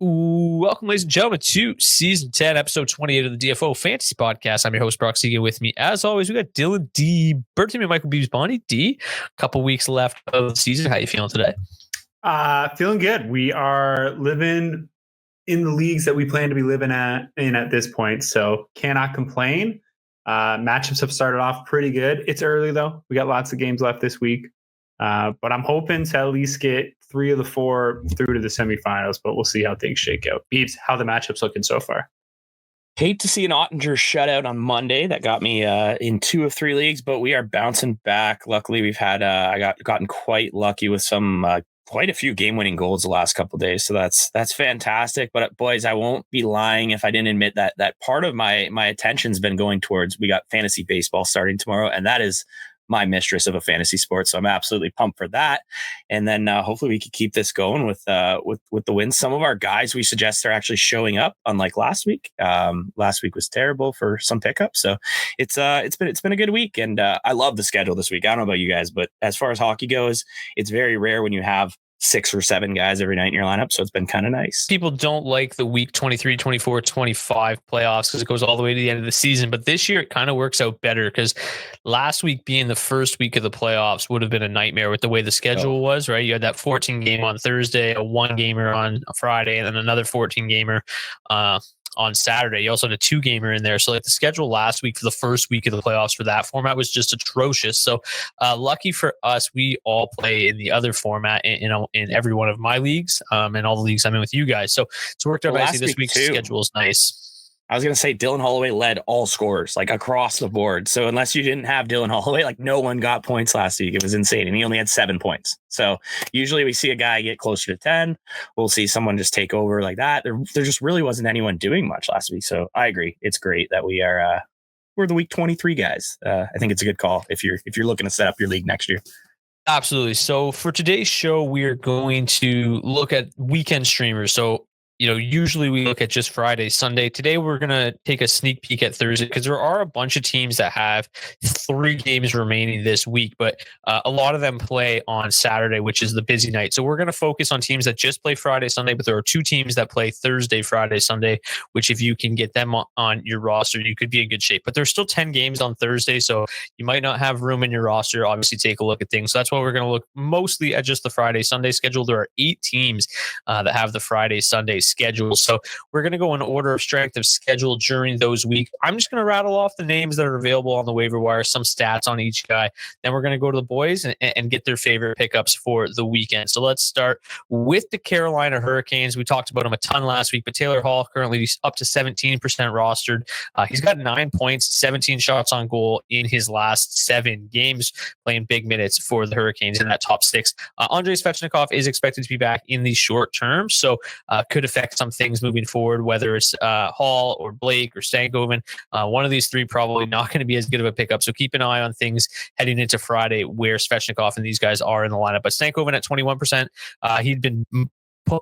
Welcome, ladies and gentlemen, to Season 10, Episode 28 of the DFO Fantasy Podcast. I'm your host, Brock Segan. With me, as always, we got Dylan D. Burton and Michael Beebs Bonnie. D, a couple weeks left of the season. How you feeling today? Feeling good. We are living in the leagues that we plan to be living in at this point, so cannot complain. Matchups have started off pretty good. It's early, though. We got lots of games left this week. But I'm hoping to at least get 3 of the 4 through to the semifinals, but we'll see how things shake out. Beebs, how the matchups looking so far? Hate to see an Ottinger shutout on Monday. That got me in 2 of 3 leagues, but we are bouncing back. Luckily, we've had gotten quite lucky with some quite a few game-winning goals the last couple of days, so that's fantastic. But boys, I won't be lying if I didn't admit that part of my attention's been going towards, we got fantasy baseball starting tomorrow, and that is my mistress of a fantasy sport. So I'm absolutely pumped for that. And then hopefully we can keep this going with the wins. Some of our guys we suggest are actually showing up, unlike last week. Last week was terrible for some pickups. So it's been a good week. And I love the schedule this week. I don't know about you guys, but as far as hockey goes, it's very rare when you have 6 or 7 guys every night in your lineup. So it's been kind of nice. People don't like the week 23, 24, 25 playoffs because it goes all the way to the end of the season. But this year it kind of works out better because last week being the first week of the playoffs would have been a nightmare with the way the schedule was, right? You had that 14 game on Thursday, a 1 gamer on a Friday, and then another 14 gamer on Saturday. You also had a 2 gamer in there. So like the schedule last week for the first week of the playoffs for that format was just atrocious. So lucky for us, we all play in the other format in every one of my leagues and all the leagues I'm in with you guys. So it's worked out nicely. This week's schedule is nice. I was going to say Dylan Holloway led all scorers, like across the board. So unless you didn't have Dylan Holloway, like no one got points last week. It was insane. And he only had 7 points. So usually we see a guy get closer to 10. We'll see someone just take over like that. There just really wasn't anyone doing much last week. So I agree. It's great that we're the week 23 guys. I think it's a good call if you're looking to set up your league next year. Absolutely. So for today's show, we're going to look at weekend streamers. So usually we look at just Friday, Sunday. Today, we're going to take a sneak peek at Thursday because there are a bunch of teams that have 3 games remaining this week, but a lot of them play on Saturday, which is the busy night. So we're going to focus on teams that just play Friday, Sunday, but there are 2 teams that play Thursday, Friday, Sunday, which if you can get them on your roster, you could be in good shape. But there's still 10 games on Thursday, so you might not have room in your roster. Obviously, take a look at things. So that's why we're going to look mostly at just the Friday, Sunday schedule. There are 8 teams that have the Friday, Sunday schedule. So we're going to go in order of strength of schedule during those weeks. I'm just going to rattle off the names that are available on the waiver wire, some stats on each guy. Then we're going to go to the boys and get their favorite pickups for the weekend. So let's start with the Carolina Hurricanes. We talked about them a ton last week, but Taylor Hall currently up to 17% rostered. He's got 9 points, 17 shots on goal in his last 7 games, playing big minutes for the Hurricanes in that top 6. Andrei Svechnikov is expected to be back in the short term, so could affect some things moving forward, whether it's Hall or Blake or Stankoven. One of these 3 probably not going to be as good of a pickup. So keep an eye on things heading into Friday where Svechnikov and these guys are in the lineup. But Stankoven at 21%, he'd been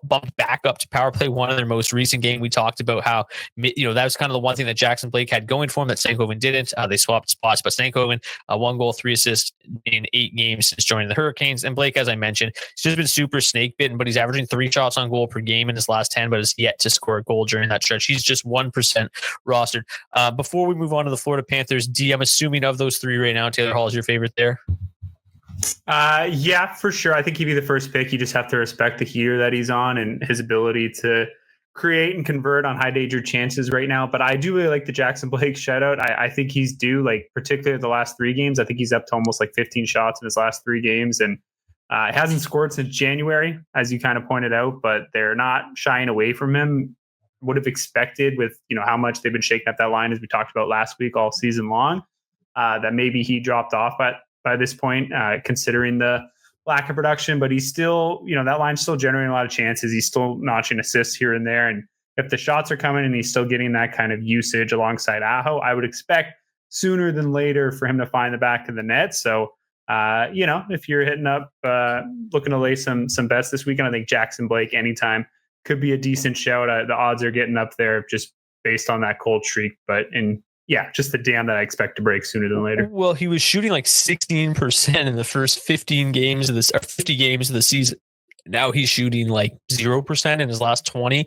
bumped back up to power play 1 in their most recent game. We talked about how that was kind of the one thing that Jackson Blake had going for him that Stankoven didn't. They swapped spots, but Stankoven 1 goal, 3 assists in 8 games since joining the Hurricanes. And Blake, as I mentioned, he's just been super snake bitten, but he's averaging 3 shots on goal per game in his last 10, but has yet to score a goal during that stretch. He's just 1% rostered. Before we move on to the Florida Panthers, D, I'm assuming of those 3 right now, Taylor Hall is your favorite there. Yeah, for sure. I think he'd be the first pick. You just have to respect the heater that he's on and his ability to create and convert on high danger chances right now. But I do really like the Jackson Blake shutout. I think he's due, like particularly the last 3 games. I think he's up to almost like 15 shots in his last 3 games. And hasn't scored since January, as you kind of pointed out, but they're not shying away from him. Would have expected with, how much they've been shaking up that line, as we talked about last week, all season long, that maybe he dropped off by this point, considering the lack of production, but he's still, that line's still generating a lot of chances. He's still notching assists here and there. And if the shots are coming and he's still getting that kind of usage alongside Aho, I would expect sooner than later for him to find the back of the net. So, if you're hitting up, looking to lay some bets this weekend, I think Jackson Blake anytime could be a decent shout. The odds are getting up there just based on that cold streak, but just the dam that I expect to break sooner than later. Well, he was shooting like 16% in the first 15 games of this, or 50 games of the season. Now he's shooting like 0% in his last 20.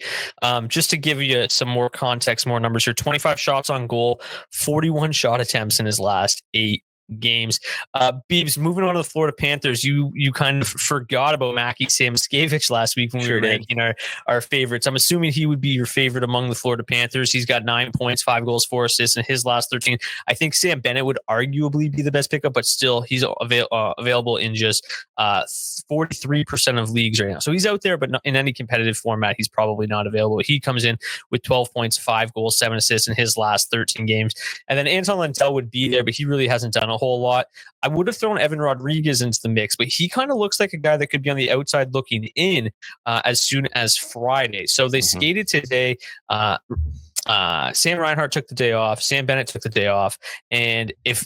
Just to give you some more context, more numbers here: 25 shots on goal, 41 shot attempts in his last 8 games. Beebs, moving on to the Florida Panthers, you kind of forgot about Mackie Samoskevich last week when we were ranking our favorites. I'm assuming he would be your favorite among the Florida Panthers. He's got 9 points, 5 goals, 4 assists in his last 13. I think Sam Bennett would arguably be the best pickup, but still he's available in just 43% of leagues right now. So he's out there, but not in any competitive format, he's probably not available. He comes in with 12 points, 5 goals, 7 assists in his last 13 games. And then Anton Lundell would be there, but he really hasn't done a whole lot. I would have thrown Evan Rodriguez into the mix, but he kind of looks like a guy that could be on the outside looking in as soon as Friday. So they skated today. Sam Reinhart took the day off. Sam Bennett took the day off. And if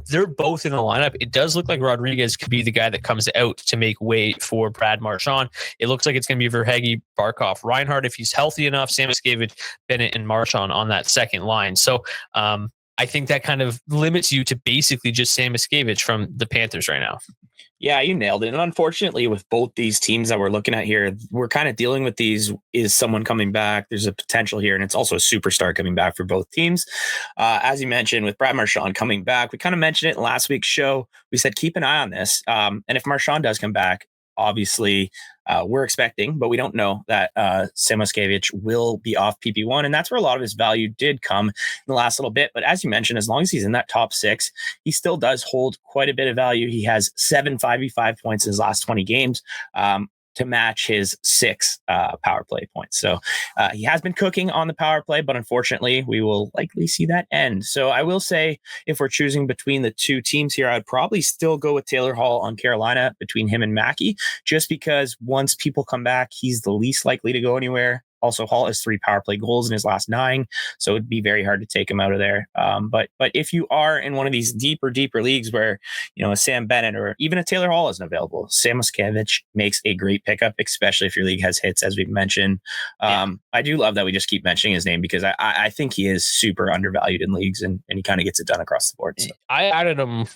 they're both in the lineup, it does look like Rodriguez could be the guy that comes out to make way for Brad Marchand. It looks like it's going to be Verhaeghe, Barkov, Reinhart if he's healthy enough, Samoskevich, Bennett, and Marchand on that second line. So I think that kind of limits you to basically just Samoskevich from the Panthers right now. Yeah, you nailed it. And unfortunately, with both these teams that we're looking at here, we're kind of dealing with these. Is someone coming back? There's a potential here, and it's also a superstar coming back for both teams. As you mentioned, with Brad Marchand coming back, we kind of mentioned it in last week's show. We said keep an eye on this. And if Marchand does come back, obviously, we're expecting, but we don't know that Samoskevich will be off PP1, and that's where a lot of his value did come in the last little bit. But as you mentioned, as long as he's in that top 6, he still does hold quite a bit of value. He has 7 5v5 points in his last 20 games. To match his 6 power play points. So he has been cooking on the power play, but unfortunately we will likely see that end. So I will say, if we're choosing between the two teams here, I'd probably still go with Taylor Hall on Carolina between him and Mackey, just because once people come back, he's the least likely to go anywhere. Also, Hall has 3 power play goals in his last 9, so it'd be very hard to take him out of there. But if you are in one of these deeper leagues where, a Sam Bennett or even a Taylor Hall isn't available, Samoskevich makes a great pickup, especially if your league has hits, as we've mentioned. I do love that we just keep mentioning his name because I think he is super undervalued in leagues, and he kind of gets it done across the board. So. I added him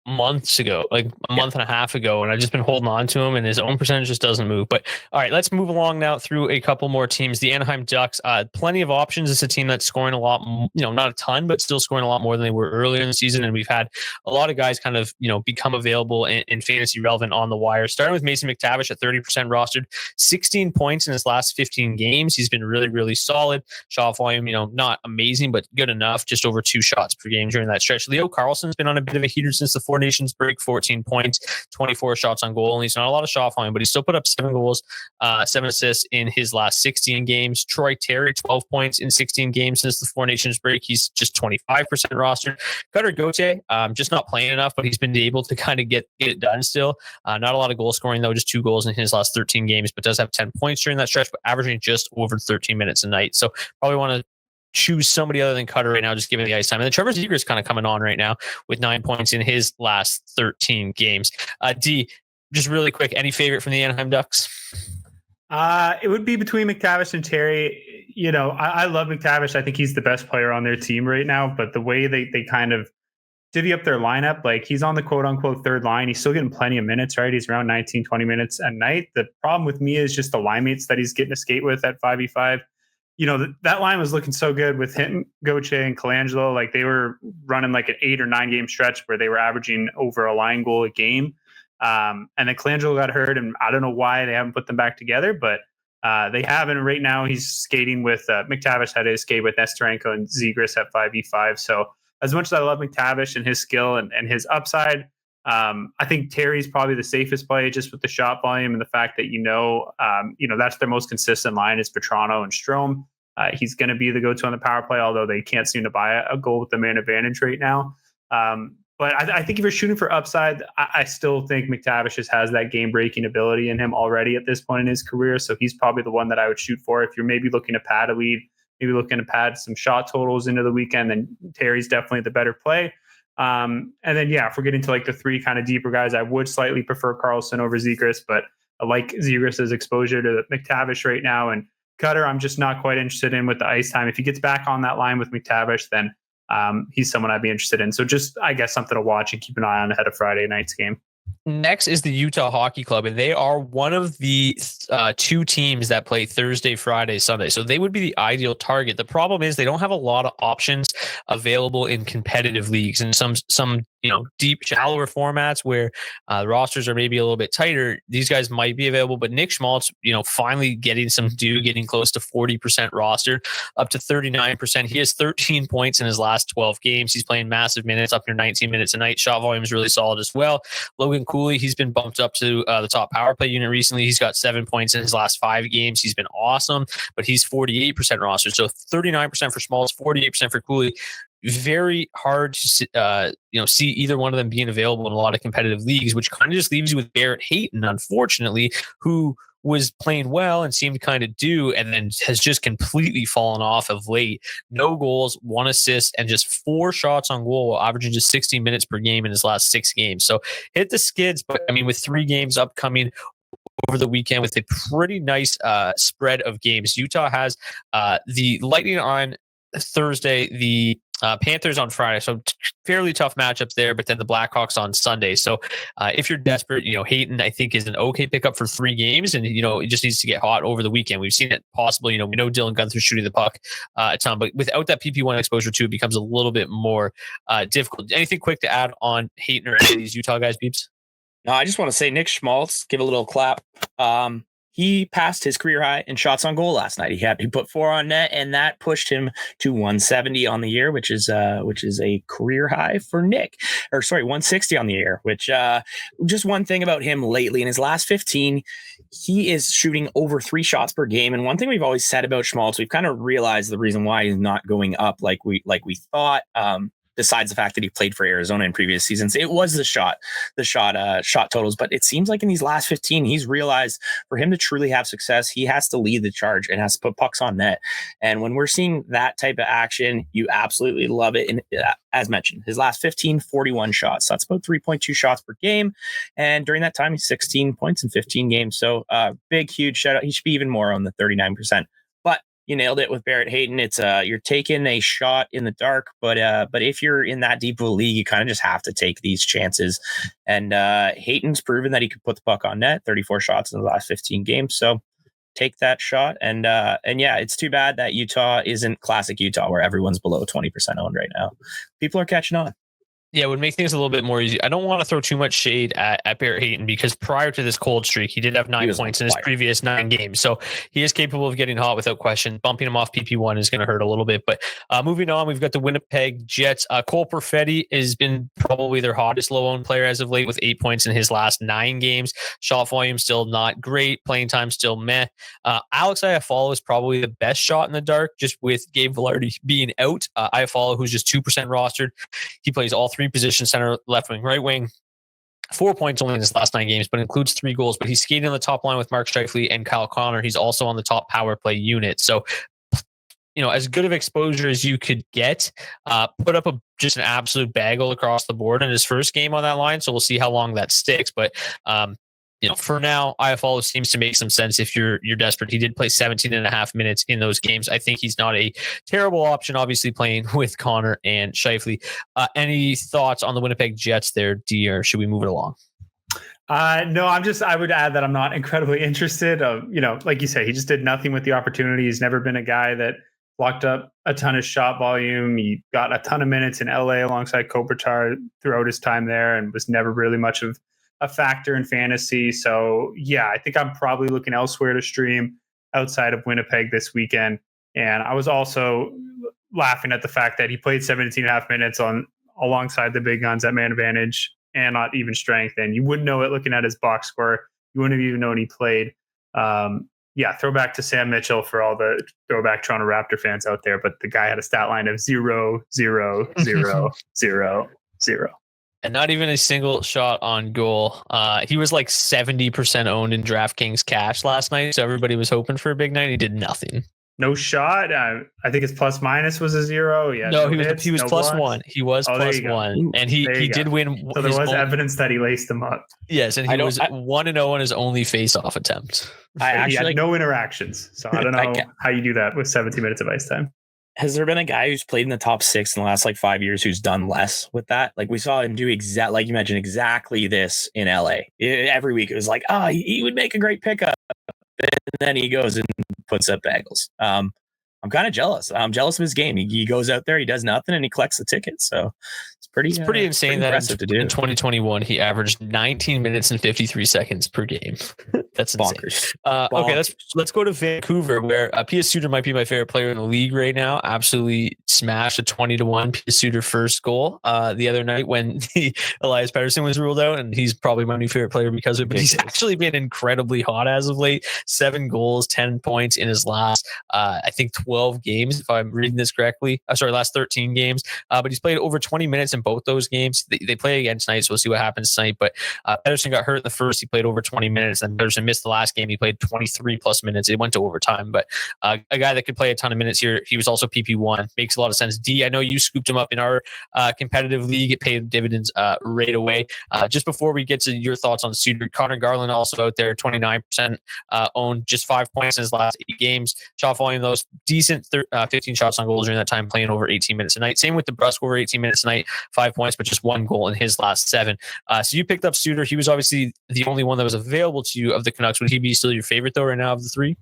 months ago, like a month and a half ago, and I've just been holding on to him, and his own percentage just doesn't move. But all right, let's move along now through a couple more teams. The Anaheim Ducks, plenty of options. It's a team that's scoring a lot, not a ton, but still scoring a lot more than they were earlier in the season. And we've had a lot of guys kind of, become available in fantasy relevant on the wire, starting with Mason McTavish at 30% rostered, 16 points in his last 15 games. He's been really, really solid. Shot volume, not amazing, but good enough, just over 2 shots per game during that stretch. Leo Carlson's been on a bit of a heater since the Four Nations break, 14 points, 24 shots on goal. And he's not a lot of shot volume, but he still put up 7 goals, 7 assists in his last 16 games. Troy Terry, 12 points in 16 games since the Four Nations break. He's just 25% rostered. Cutter Gauthier, just not playing enough, but he's been able to kind of get it done still. Not a lot of goal scoring, though, just 2 goals in his last 13 games, but does have 10 points during that stretch, but averaging just over 13 minutes a night. So probably want to choose somebody other than Cutter right now, just given the ice time. And then Trevor Zegras is kind of coming on right now with 9 points in his last 13 games. D, just really quick, any favorite from the Anaheim Ducks? It would be between McTavish and Terry. I love McTavish. I think he's the best player on their team right now, but the way they kind of divvy up their lineup, like he's on the quote unquote third line. He's still getting plenty of minutes, right? He's around 19, 20 minutes a night. The problem with me is just the line mates that he's getting to skate with at 5v5. That line was looking so good with him, Gauthier, and Colangelo. Like they were running like an 8 or 9 game stretch where they were averaging over a line goal a game. And then Colangelo got hurt, and I don't know why they haven't put them back together, but they have. And right now he's skating with McTavish had his skate with Nesterenko and Zegras at 5v5. So as much as I love McTavish and his skill and his upside, I think Terry's probably the safest play just with the shot volume and the fact that, that's their most consistent line is Petrano and Strome. He's going to be the go-to on the power play, although they can't seem to buy a goal with the man advantage right now. But I think if you're shooting for upside, I still think McTavish has that game-breaking ability in him already at this point in his career. So he's probably the one that I would shoot for. If you're maybe looking to pad a lead, maybe looking to pad some shot totals into the weekend, then Terry's definitely the better play. And then, if we're getting to like the 3 kind of deeper guys, I would slightly prefer Carlson over Zegras, but I like Zegras' exposure to McTavish right now. And Cutter, I'm just not quite interested in with the ice time. If he gets back on that line with McTavish, then he's someone I'd be interested in. So just, I guess, something to watch and keep an eye on ahead of Friday night's game. Next is the Utah Hockey Club, and they are one of the two teams that play Thursday, Friday, Sunday. So they would be the ideal target. The problem is they don't have a lot of options available in competitive leagues and some deep, shallower formats where the rosters are maybe a little bit tighter. These guys might be available, but Nick Schmaltz, finally getting some due, getting close to 40% roster, up to 39%. He has 13 points in his last 12 games. He's playing massive minutes, up near 19 minutes a night. Shot volume is really solid as well. Logan Cooley, he's been bumped up to the top power play unit recently. He's got 7 points in his last 5 games. He's been awesome, but he's 48% roster. So 39% for Schmaltz, 48% for Cooley. Very hard to see either one of them being available in a lot of competitive leagues, which kind of just leaves you with Barrett Hayton, unfortunately, who was playing well and seemed kind of due, and then has just completely fallen off of late. No goals, 1 assist, and just 4 shots on goal, while averaging just 16 minutes per game in his last 6 games. So hit the skids, but with 3 games upcoming over the weekend with a pretty nice spread of games. Utah has the Lightning on Thursday, the Panthers on Friday, so fairly tough matchups there, but then the Blackhawks on Sunday. So if you're desperate, Hayton, I think, is an okay pickup for 3 games, and it just needs to get hot over the weekend. We've seen it possible. We know Dylan Gunther's shooting the puck a ton, but without that PP1 exposure too, it becomes a little bit more difficult. Anything quick to add on Hayton or any of these Utah guys, Beebs? No, I just want to say Nick Schmaltz, give a little clap. He passed his career high in shots on goal last night. He put 4 on net, and that pushed him to 170 on the year, which is a career high for Nick. 160 on the year. Which just one thing about him lately, in his last 15, he is shooting over 3 shots per game. And one thing we've always said about Schmaltz, we've kind of realized the reason why he's not going up like we thought. Besides the fact that he played for Arizona in previous seasons, it was the shot totals. But it seems like in these last 15, he's realized for him to truly have success, he has to lead the charge and has to put pucks on net. And when we're seeing that type of action, you absolutely love it. And as mentioned, his last 15, 41 shots. So that's about 3.2 shots per game. And during that time, he's 16 points in 15 games. So big, huge shout out. He should be even more on the 39%. You nailed it with Barrett Hayton. It's you're taking a shot in the dark, but if you're in that deep of a league, you kind of just have to take these chances. And Hayton's proven that he could put the puck on net, 34 shots in the last 15 games. So take that shot. And yeah, it's too bad that Utah isn't classic Utah, where everyone's below 20% owned right now. People are catching on. Yeah, it would make things a little bit more easy. I don't want to throw too much shade at Barrett Hayton, because prior to this cold streak, he did have 9 points in his previous 9 games. So he is capable of getting hot without question. Bumping him off PP1 is going to hurt a little bit. But moving on, we've got the Winnipeg Jets. Cole Perfetti has been probably their hottest low-owned player as of late, with 8 points in his last 9 games. Shot volume still not great. Playing time still meh. Alex Iafallo is probably the best shot in the dark, just with Gabe Vilardi being out. Iafallo, who's just 2% rostered. He plays all 3 positions: center, left wing, right wing. 4 points only in his last 9 games, but includes 3 goals. But he's skating on the top line with Mark Scheifele and Kyle Connor. He's also on the top power play unit. So, as good of exposure as you could get, put up just an absolute bagel across the board in his first game on that line. So we'll see how long that sticks. But for now, Iafallo seems to make some sense if you're desperate. He did play 17 and a half minutes in those games. I think he's not a terrible option, obviously, playing with Connor and Scheifele. Any thoughts on the Winnipeg Jets there, D, or should we move it along? No, I would add that I'm not incredibly interested. Like you say, he just did nothing with the opportunity. He's never been a guy that locked up a ton of shot volume. He got a ton of minutes in LA alongside Kopitar throughout his time there, and was never really much of a factor in fantasy. So yeah, I think I'm probably looking elsewhere to stream outside of Winnipeg this weekend. And I was also laughing at the fact that he played 17 and a half minutes alongside the big guns at man advantage and not even strength. And you wouldn't know it looking at his box score. You wouldn't have even known he played. Throwback to Sam Mitchell for all the throwback Toronto Raptor fans out there. But the guy had a stat line of 0, 0, 0, 0, 0. And not even a single shot on goal. He was like 70% owned in DraftKings cash last night, so everybody was hoping for a big night. He did nothing. No shot. I think his plus minus was a 0. Yeah. No, he was plus blocks. 1. He was plus 1, and he did win. So there was evidence that he laced them up. Yes, and he was 1-0 in his only face-off attempt. He had no interactions, so I don't know how you do that with 17 minutes of ice time. has there been a guy who's played in the top 6 in the last like 5 years who's done less with that? Like we saw him do like you mentioned, exactly this in LA. Every week it was like, he would make a great pickup. And then he goes and puts up bagels. I'm kind of jealous. I'm jealous of his game. He goes out there, he does nothing, and he collects the tickets. So it's pretty insane that in 2021 he averaged 19 minutes and 53 seconds per game. That's bonkers. Okay, let's go to Vancouver, where Pius Suter might be my favorite player in the league right now. Absolutely smashed a 20-1 Pius Suter first goal the other night when Elias Pettersson was ruled out, and he's probably my new favorite player because of it. But he's actually been incredibly hot as of late. 7 goals, 10 points in his last, I think 12 games, if I'm reading this correctly. Last 13 games. But he's played over 20 minutes in both those games. They play again tonight, so we'll see what happens tonight. But Pettersson got hurt in the first. He played over 20 minutes, and Pettersson missed the last game. He played 23 plus minutes. It went to overtime, but a guy that could play a ton of minutes here. He was also PP1. Makes a lot of sense. D, I know you scooped him up in our competitive league. It paid dividends right away. Just before we get to your thoughts on Suter, Connor Garland also out there, 29% owned, just 5 points in his last 8 games. Shot volume, those decent 15 shots on goal during that time, playing over 18 minutes a night. Same with DeBrusk, over 18 minutes a night, 5 points, but just 1 goal in his last 7. So you picked up Suter. He was obviously the only one that was available to you of the Canucks. Would he be still your favorite though right now of the 3?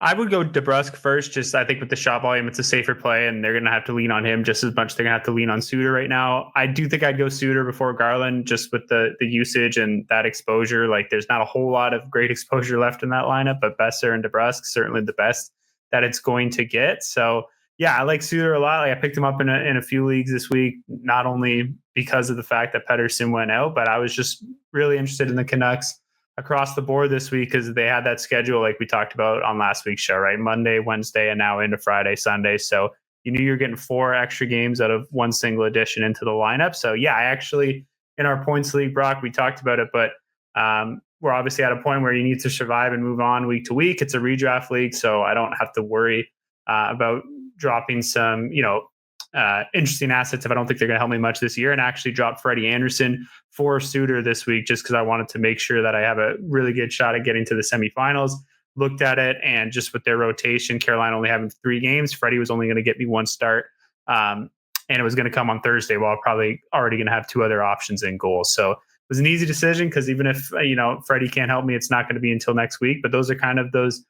I would go DeBrusk first. Just I think with the shot volume, it's a safer play, and they're going to have to lean on him just as much as they're going to have to lean on Suter right now. I do think I'd go Suter before Garland, just with the usage and that exposure. Like, there's not a whole lot of great exposure left in that lineup, but Besser and DeBrusk certainly the best that it's going to get. So yeah, I like Suter a lot. Like, I picked him up in a few leagues this week, not only because of the fact that Pettersson went out, but I was just really interested in the Canucks across the board this week because they had that schedule like we talked about on last week's show, right? Monday, Wednesday, and now into Friday, Sunday. So you knew you're getting 4 extra games out of one single addition into the lineup. So yeah, I actually, in our points league, Brock, we talked about it, but we're obviously at a point where you need to survive and move on week to week. It's a redraft league, so I don't have to worry about dropping some, interesting assets if I don't think they're going to help me much this year, and actually dropped Freddie Anderson for Suter this week just because I wanted to make sure that I have a really good shot at getting to the semifinals. Looked at it, and just with their rotation, Carolina only having 3 games, Freddie was only going to get me 1 start, and it was going to come on Thursday while probably already going to have 2 other options in goal. So it was an easy decision because even if, Freddie can't help me, it's not going to be until next week. But those are kind of those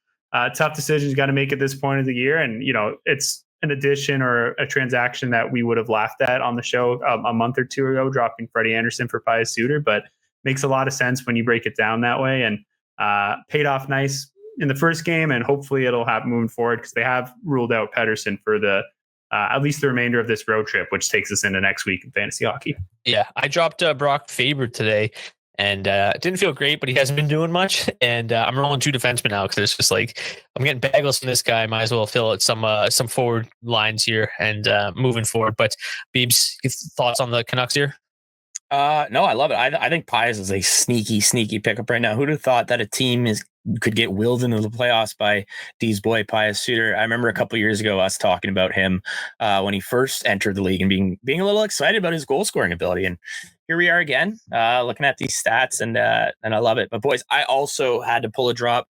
tough decisions you got to make at this point of the year. And, it's an addition or a transaction that we would have laughed at on the show a month or 2 ago, dropping Freddie Anderson for Pius Suter, but makes a lot of sense when you break it down that way, and paid off nice in the first game. And hopefully it'll happen moving forward because they have ruled out Pettersson for the at least the remainder of this road trip, which takes us into next week in fantasy hockey. Yeah, I dropped Brock Faber today, and it didn't feel great, but he hasn't been doing much. And I'm rolling 2 defensemen now because it's just like I'm getting bagels from this guy. Might as well fill out some forward lines here and moving forward. But Beebs, thoughts on the Canucks here? No, I love it. I think Pius is a sneaky pickup right now. Who'd have thought that a team could get willed into the playoffs by D's boy Pius Suter? I remember a couple of years ago us talking about him when he first entered the league and being a little excited about his goal scoring ability. And here we are again, looking at these stats, and I love it. But boys, I also had to pull a drop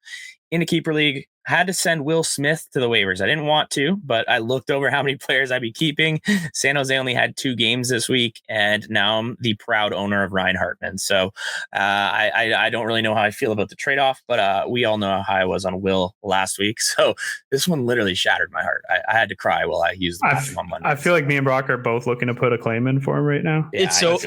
in a keeper league. Had to send Will Smith to the waivers. I didn't want to, but I looked over how many players I'd be keeping. San Jose only had 2 games this week, and now I'm the proud owner of Ryan Hartman. So I don't really know how I feel about the trade-off, but we all know how high I was on Will last week. So this one literally shattered my heart. I had to cry while I used the bathroom on Monday. I feel like me and Brock are both looking to put a claim in for him right now. Yeah, it's so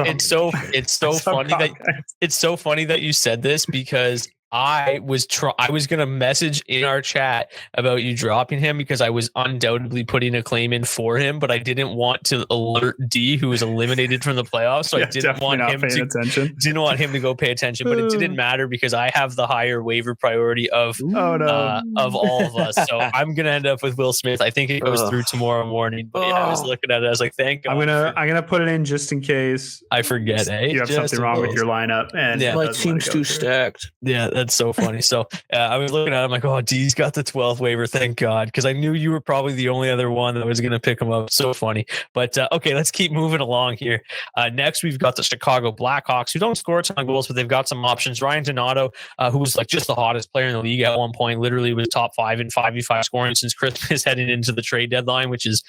funny that you said this because I was going to message in our chat about you dropping him because I was undoubtedly putting a claim in for him, but I didn't want to alert D, who was eliminated from the playoffs. So I didn't want him to go pay attention, but it didn't matter because I have the higher waiver priority of all of us. So I'm going to end up with Will Smith. I think it goes through tomorrow morning, but I was looking at it. I was like, thank God. I'm going to put it in just in case I forget. You have something wrong with your lineup and my team's too stacked. Yeah. That's so funny. So I was looking at him like, oh, D's got the 12th waiver. Thank God. Because I knew you were probably the only other one that was going to pick him up. So funny. But okay, let's keep moving along here. Next, we've got the Chicago Blackhawks, who don't score a ton of goals, but they've got some options. Ryan Donato, who was like just the hottest player in the league at one point, literally was top 5 in 5v5 scoring since Christmas heading into the trade deadline, which is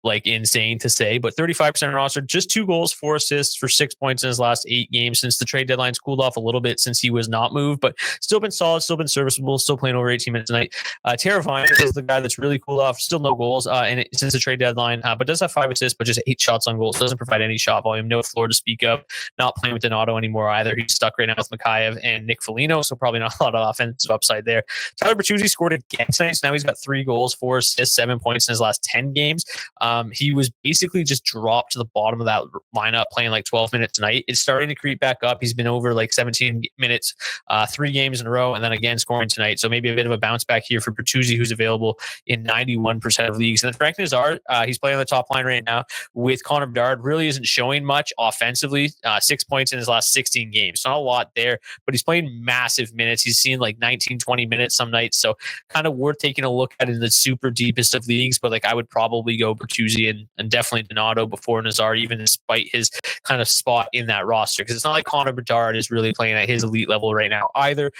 like insane to say, but 35% roster, just 2 goals, 4 assists for 6 points in his last 8 games since the trade deadline's cooled off a little bit since he was not moved, but still been solid, still been serviceable, still playing over 18 minutes a night. Tara Viner is the guy that's really cooled off, still no goals since the trade deadline, but does have 5 assists, but just 8 shots on goals, doesn't provide any shot volume, no floor to speak of, not playing with Donato anymore either. He's stuck right now with Mikheyev and Nick Foligno, so probably not a lot of offensive upside there. Tyler Bertuzzi scored again tonight, so now he's got 3 goals, 4 assists, 7 points in his last 10 games. He was basically just dropped to the bottom of that lineup playing like 12 minutes tonight. It's starting to creep back up. He's been over like 17 minutes, 3 games in a row, and then again scoring tonight. So maybe a bit of a bounce back here for Bertuzzi, who's available in 91% of leagues. And then Frank Nazar, he's playing on the top line right now with Connor Bedard. Really isn't showing much offensively. 6 points in his last 16 games. Not a lot there, but he's playing massive minutes. He's seen like 19, 20 minutes some nights. So kind of worth taking a look at in the super deepest of leagues. But like I would probably go Bertuzzi and definitely Donato before Nazar, even despite his kind of spot in that roster, because it's not like Connor Bedard is really playing at his elite level right now either.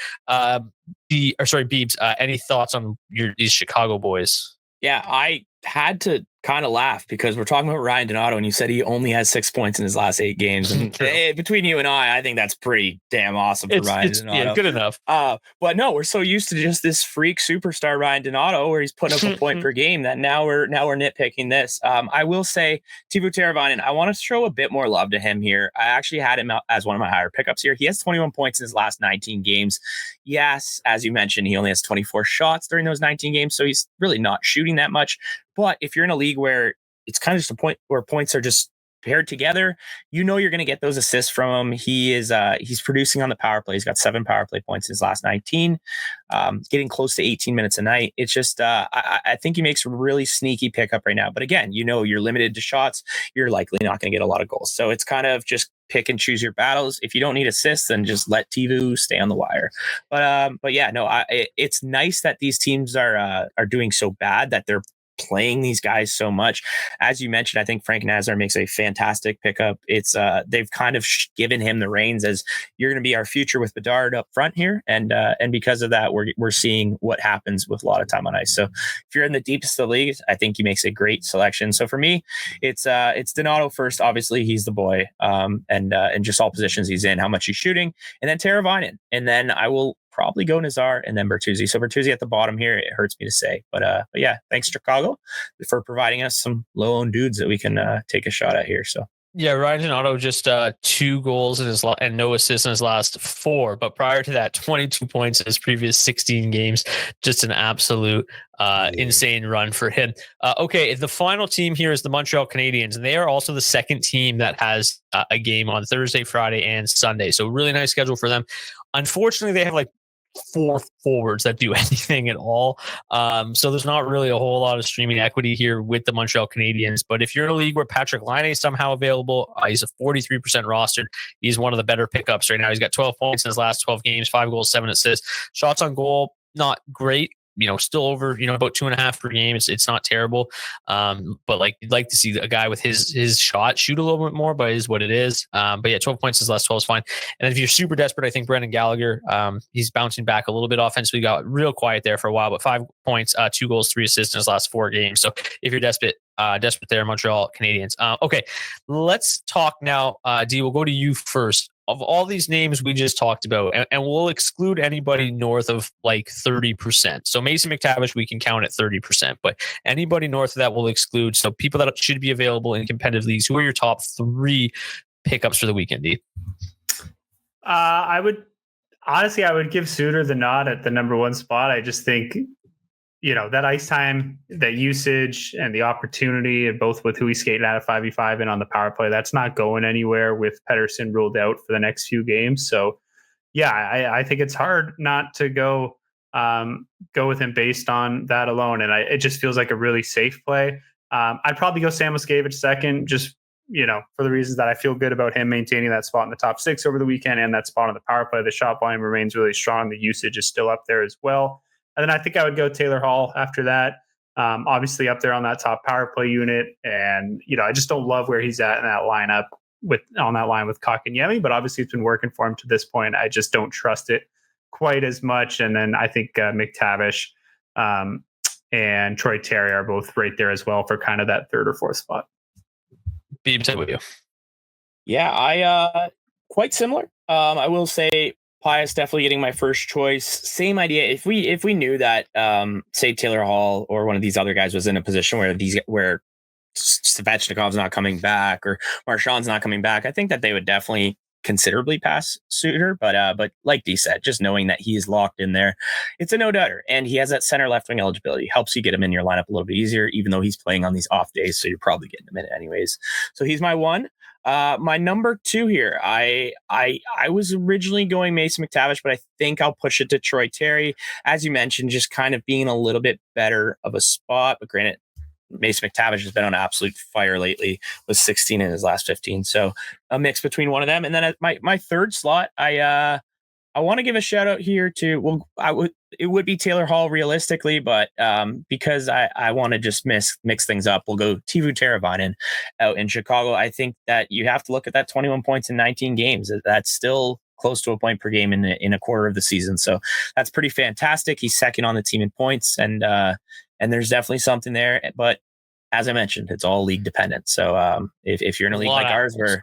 Beebs, any thoughts on these Chicago boys? Yeah, I had to kind of laugh because we're talking about Ryan Donato and you said he only has 6 points in his last 8 games. And between you and I think that's pretty damn awesome for Ryan Donato. Yeah, good enough. But no, we're so used to just this freak superstar Ryan Donato where he's putting up a point per game that now we're nitpicking this. I will say Teuvo Teravainen, I want to show a bit more love to him here. I actually had him as one of my higher pickups here. He has 21 points in his last 19 games. Yes, as you mentioned, he only has 24 shots during those 19 games, so he's really not shooting that much. But if you're in a league where it's kind of just a point where points are just paired together, you know you're going to get those assists from him. He's producing on the power play. He's got 7 power play points in his last 19, getting close to 18 minutes a night. It's just I think he makes a really sneaky pickup right now. But again, you know you're limited to shots. You're likely not going to get a lot of goals. So it's kind of just pick and choose your battles. If you don't need assists, then just let Teuvo stay on the wire. But yeah, no, it's nice that these teams are doing so bad that they're playing these guys so much. As you mentioned, I think Frank Nazar makes a fantastic pickup. It's they've kind of given him the reins as you're going to be our future with Bedard up front here, and because of that, we're seeing what happens with a lot of time on ice. So if you're in the deepest of the leagues, I think he makes a great selection. So for me, it's Donato first. Obviously, he's the boy, and just all positions he's in, how much he's shooting, and then Teravainen, and then I will probably go Nazar and then Bertuzzi. So Bertuzzi at the bottom here, it hurts me to say. But yeah, thanks Chicago for providing us some low-owned dudes that we can take a shot at here. So yeah, Ryan Donato just 2 goals in his and no assists in his last 4. But prior to that, 22 points in his previous 16 games. Just an absolute insane run for him. Okay, the final team here is the Montreal Canadiens, and they are also the second team that has a game on Thursday, Friday, and Sunday. So really nice schedule for them. Unfortunately, they have like 4 forwards that do anything at all. So there's not really a whole lot of streaming equity here with the Montreal Canadiens. But if you're in a league where Patrick Laine is somehow available, he's a 43% rostered. He's one of the better pickups right now. He's got 12 points in his last 12 games, 5 goals, 7 assists. Shots on goal, not great. Still over, about 2.5 per game. It's not terrible. But like you'd like to see a guy with his shot shoot a little bit more, but it is what it is. But yeah, 12 points is last 12 is fine. And if you're super desperate, I think Brendan Gallagher, he's bouncing back a little bit offensively, got real quiet there for a while, but 5 points, 2 goals, 3 assists in his last 4 games. So if you're desperate there, Montreal Canadiens. Okay, let's talk now. D, we'll go to you first. Of all these names we just talked about, and we'll exclude anybody north of like 30%. So Mason McTavish, we can count at 30%, but anybody north of that we'll exclude. So people that should be available in competitive leagues, who are your top 3 pickups for the weekend, D? I would give Suter the nod at the number 1 spot. I just think, that ice time, that usage, and the opportunity, and both with who he's skating at a 5v5 and on the power play, that's not going anywhere with Pettersson ruled out for the next few games. So, yeah, I think it's hard not to go with him based on that alone. And it just feels like a really safe play. I'd probably go Sam Moskevich second, just for the reasons that I feel good about him maintaining that spot in the top 6 over the weekend and that spot on the power play. The shot volume remains really strong. The usage is still up there as well. And then I think I would go Taylor Hall after that. Obviously up there on that top power play unit. And, I just don't love where he's at in that lineup on that line with Kotkaniemi, but obviously it's been working for him to this point. I just don't trust it quite as much. And then I think McTavish and Troy Terry are both right there as well for kind of that 3rd or 4th spot. Beebs, with you. Yeah, I quite similar. I will say Pius definitely getting my first choice. Same idea. If we knew that say Taylor Hall or one of these other guys was in a position where Svechnikov's not coming back or Marchand's not coming back, I think that they would definitely considerably pass Suter. But like D said, just knowing that he is locked in there, it's a no-doubter. And he has that center left wing eligibility. Helps you get him in your lineup a little bit easier, even though he's playing on these off days. So you're probably getting him in anyways. So he's my one. My number 2 here, I was originally going Mason McTavish, but I think I'll push it to Troy Terry. As you mentioned, just kind of being a little bit better of a spot. But granted, Mason McTavish has been on absolute fire lately with 16 in his last 15. So a mix between one of them. And then at my 3rd slot, I want to give a shout out here to, it would be Taylor Hall realistically, but because I want to just mix things up, we'll go Teuvo Teravainen out in Chicago. I think that you have to look at that 21 points in 19 games. That's still close to a point per game in a quarter of the season. So that's pretty fantastic. He's second on the team in points, and there's definitely something there. But as I mentioned, it's all league dependent. So if you're in a league like ours where,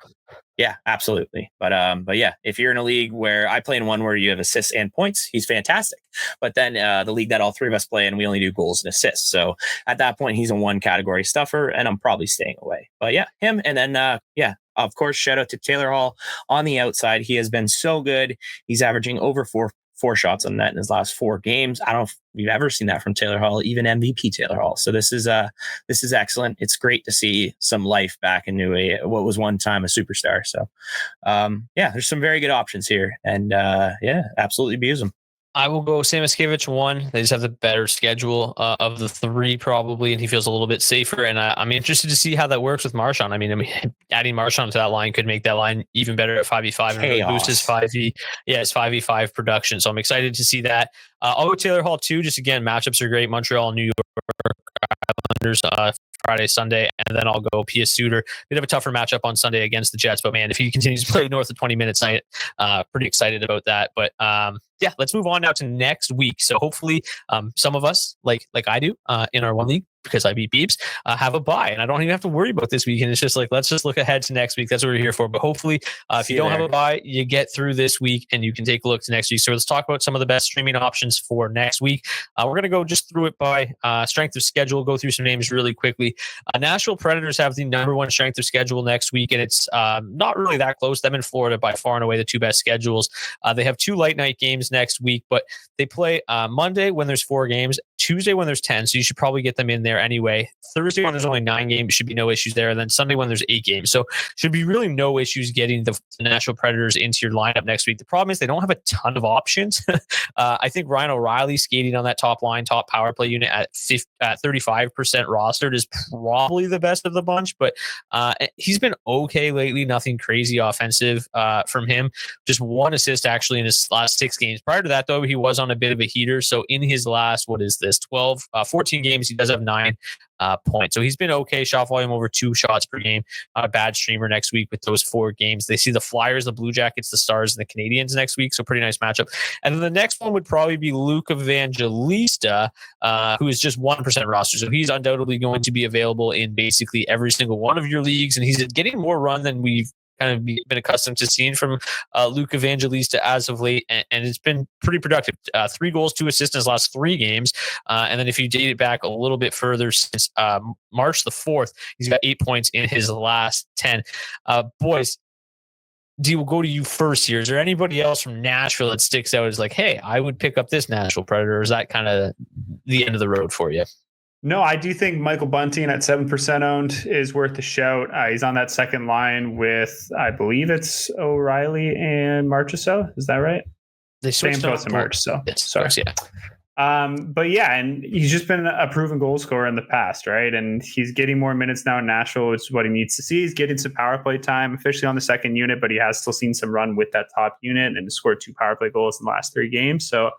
yeah, absolutely. But yeah, if you're in a league where I play in one where you have assists and points, he's fantastic. But then the league that all 3 of us play in, we only do goals and assists. So at that point, he's a 1 category stuffer, and I'm probably staying away. But yeah, him. And then of course, shout out to Taylor Hall on the outside. He has been so good. He's averaging over four shots on net in his last 4 games. I don't know if we've ever seen that from Taylor Hall, even MVP Taylor Hall. So this is excellent. It's great to see some life back into what was one time a superstar. So there's some very good options here, and absolutely abuse them. I will go Sam Miskevich 1. They just have the better schedule of the 3 probably, and he feels a little bit safer. And I'm interested to see how that works with Marchand. I mean, adding Marchand to that line could make that line even better at 5v5 and really boost his 5v5 production. So I'm excited to see that. I'll go Taylor Hall 2. Just again, matchups are great. Montreal, New York Islanders, Friday, Sunday, and then I'll go Pius Suter. Bit of a tougher matchup on Sunday against the Jets, but man, if he continues to play north of 20 minutes a night, pretty excited about that. But let's move on now to next week. So hopefully some of us, like I do in our one league, because I beat Beebs, have a bye, and I don't even have to worry about this weekend. It's just like, let's just look ahead to next week. That's what we're here for. But hopefully if you don't have a bye, you get through this week and you can take a look to next week. So let's talk about some of the best streaming options for next week. We're going to go just through it by strength of schedule, go through some names really quickly. Nashville Predators have the number 1 strength of schedule next week, and it's not really that close. Them in Florida by far and away the 2 best schedules. They have 2 light night games next week, but they play Monday when there's 4 games, Tuesday when there's 10, so you should probably get them in there anyway. Thursday when there's only 9 games, should be no issues there, and then Sunday when there's 8 games. So should be really no issues getting the Nashville Predators into your lineup next week. The problem is they don't have a ton of options. I think Ryan O'Reilly skating on that top line, top power play unit at 35% rostered is probably the best of the bunch, but he's been okay lately. Nothing crazy offensive from him. Just 1 assist actually in his last 6 games. Prior to that, though, he was on a bit of a heater. So in his last, 14 games, he does have 9 points. So he's been okay. Shot volume over 2 shots per game. Not a bad streamer next week with those 4 games. They see the Flyers, the Blue Jackets, the Stars, and the Canadiens next week. So pretty nice matchup. And then the next one would probably be Luke Evangelista, who is just 1% roster. So he's undoubtedly going to be available in basically every single one of your leagues. And he's getting more run than we've kind of been accustomed to seeing from Luke Evangelista as of late, and it's been pretty productive. 3 goals, 2 assists in his last 3 games, and then if you date it back a little bit further, since March the 4th, he's got 8 points in his last 10. Boys, we'll go to you first here. Is there anybody else from Nashville that sticks out as like, hey, I would pick up this Nashville Predator? Or is that kind of the end of the road for you? No, I do think Michael Bunting at 7% owned is worth a shout. He's on that second line with, I believe it's O'Reilly and Marchessault. Is that right? They switched Same post in March. So yes, sorry. yeah. But yeah, and he's just been a proven goal scorer in the past, right? And he's getting more minutes now in Nashville, which is what he needs to see. He's getting some power play time, officially on the second unit, but he has still seen some run with that top unit and scored 2 power play goals in the last 3 games. So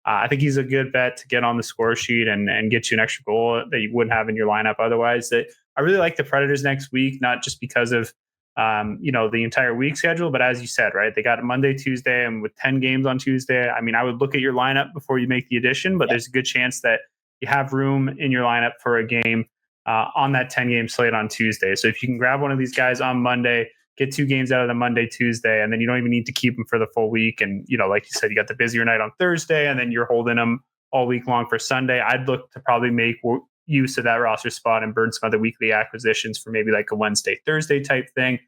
I think he's a good bet to get on the score sheet and get you an extra goal that you wouldn't have in your lineup otherwise. I really like the Predators next week, not just because of the entire week schedule. But as you said, right, they got Monday, Tuesday, and with 10 games on Tuesday, I mean, I would look at your lineup before you make the addition, but there's a good chance that you have room in your lineup for a game on that 10-game slate on Tuesday. So if you can grab one of these guys on Monday, get 2 games out of the Monday, Tuesday, and then you don't even need to keep them for the full week. And, like you said, you got the busier night on Thursday, and then you're holding them all week long for Sunday. I'd look to probably make use of that roster spot and burn some other weekly acquisitions for maybe like a Wednesday, Thursday type thing.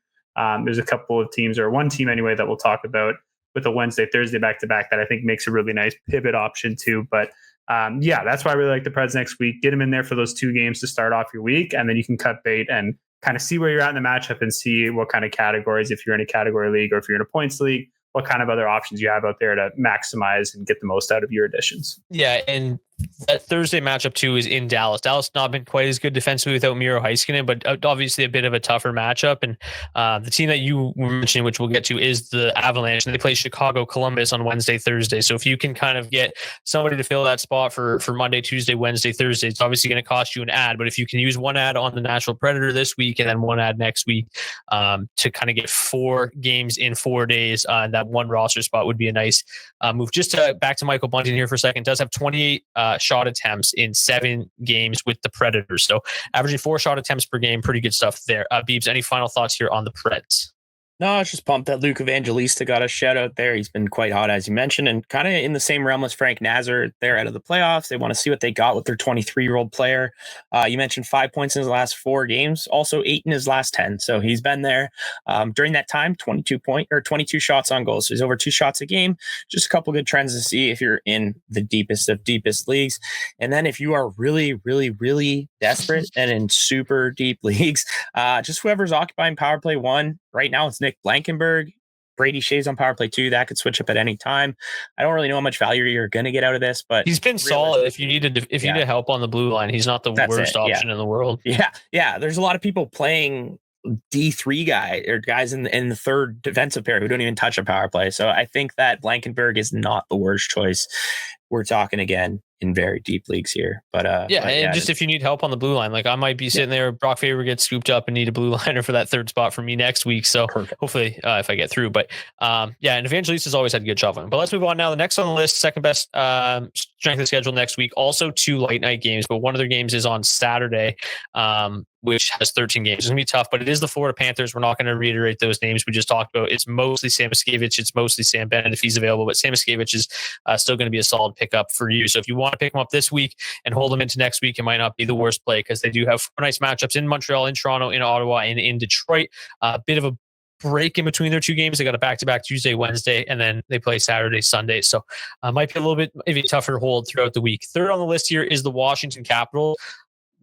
There's a couple of teams, or one team anyway, that we'll talk about with a Wednesday, Thursday back-to-back that I think makes a really nice pivot option too. But that's why I really like the Preds next week. Get them in there for those 2 games to start off your week, and then you can cut bait and kind of see where you're at in the matchup and see what kind of categories, if you're in a category league or if you're in a points league, what kind of other options you have out there to maximize and get the most out of your additions. Yeah, and that Thursday matchup too is in Dallas. Dallas not been quite as good defensively without Miro Heiskanen, but obviously a bit of a tougher matchup. And the team that you were mentioning, which we'll get to, is the Avalanche, and they play Chicago Columbus on Wednesday, Thursday. So if you can kind of get somebody to fill that spot for Monday, Tuesday, Wednesday, Thursday, it's obviously going to cost you an ad. But if you can use one ad on the Nashville Predator this week and then one ad next week to kind of get 4 games in 4 days, that one roster spot would be a nice move. Just back to Michael Bunting here for a second. Does have 28 shot attempts in 7 games with the Predators. So averaging 4 shot attempts per game. Pretty good stuff there. Beebs, any final thoughts here on the Preds? No, I was just pumped that Luke Evangelista got a shout out there. He's been quite hot, as you mentioned, and kind of in the same realm as Frank Nazar. They're out of the playoffs. They want to see what they got with their 23-year-old player. You mentioned 5 points in his last 4 games, also 8 in his last 10. So he's been there during that time. 22 shots on goal. So he's over 2 shots a game. Just a couple good trends to see if you're in the deepest of deepest leagues. And then if you are really, really, really desperate and in super deep leagues, just whoever's occupying power play 1. Right now, it's Nick Blankenberg. Brady Shea's on power play 2. That could switch up at any time. I don't really know how much value you're going to get out of this, but he's been solid. If you need help on the blue line, he's not the worst option in the world. Yeah. There's a lot of people playing D3 guys in the third defensive pair who don't even touch a power play. So I think that Blankenberg is not the worst choice. We're talking again in very deep leagues here, but just if you need help on the blue line, like I might be sitting there, Brock Faber gets scooped up and need a blue liner for that third spot for me next week. So hopefully if I get through, but and Evangelista's always had a good shot on him. But let's move on now. The next on the list, second best strength of schedule next week. Also 2 late night games, but one of their games is on Saturday, which has 13 games. It's gonna be tough, but it is the Florida Panthers. We're not going to reiterate those names we just talked about. It's mostly Sam Miskevich. It's mostly Sam Bennett if he's available, but Sam Miskevich is still going to be a solid pickup for you. So if you want to pick him up this week and hold him into next week, it might not be the worst play because they do have 4 nice matchups in Montreal, in Toronto, in Ottawa, and in Detroit. A bit of a break in between their 2 games. They got a back-to-back Tuesday, Wednesday, and then they play Saturday, Sunday. So might be a little bit maybe tougher hold throughout the week. Third on the list here is the Washington Capitals.